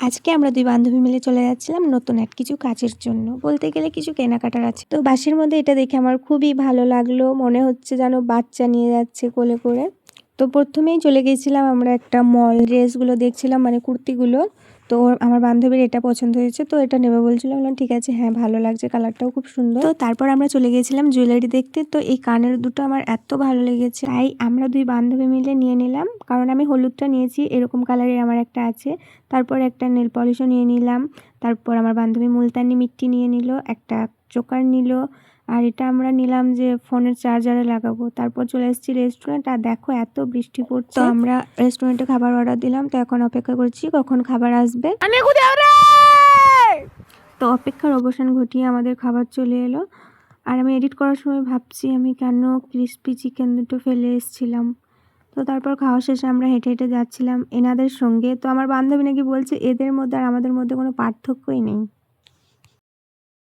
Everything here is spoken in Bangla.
আজকে আমরা দুই বান্ধবী মিলে চলে যাচ্ছিলাম নতুন এক কিছু কাজের জন্য, বলতে গেলে কিছু কেনাকাটার আছে। তো বাসের মধ্যে এটা দেখে আমার খুবই ভালো লাগলো, মনে হচ্ছে যেন বাচ্চা নিয়ে যাচ্ছে কোলে করে। তো প্রথমেই চলে গিয়েছিলাম আমরা একটা মল, ড্রেসগুলো দেখছিলাম মানে কুর্তিগুলো। তো আমার বান্ধবীর এটা পছন্দ হয়েছে, তো এটা নেবে বলছিল। বললাম ঠিক আছে, হ্যাঁ ভালো লাগছে, কালারটাও খুব সুন্দর। তো তারপর আমরা চলে গিয়েছিলাম জুয়েলারি দেখতে। তো এই কানের দুটো আমার এত ভালো লেগেছে, তাই আমরা দুই বান্ধবী মিলে নিয়ে নিলাম। কারণ আমি হলুদটা নিয়েছি, এরকম কালারের আমার একটা আছে। তারপর একটা নেল পলিশও নিয়ে নিলাম। তারপর আমার বান্ধবী মুলতানি মিট্টি নিয়ে নিল, একটা চোকার নিল, আর এটা আমরা নিলাম যে ফোনের চার্জারে লাগাবো। তারপর চলে এসেছি রেস্টুরেন্ট, আর দেখো এত বৃষ্টি পড়ছে। তো আমরা রেস্টুরেন্টে খাবার অর্ডার দিলাম, তো এখন অপেক্ষা করছি কখন খাবার আসবে। তো অপেক্ষার অবসান ঘটিয়ে আমাদের খাবার চলে এলো। আর আমি এডিট করার সময় ভাবছি আমি কেন ক্রিস্পি চিকেন দুটো ফেলে এসেছিলাম। তো তারপর খাওয়া শেষে আমরা হেঁটে হেঁটে যাচ্ছিলাম এনাদের সঙ্গে। তো আমার বান্ধবী নাকি বলছে এদের মধ্যে আর আমাদের মধ্যে কোনো পার্থক্যই নেই।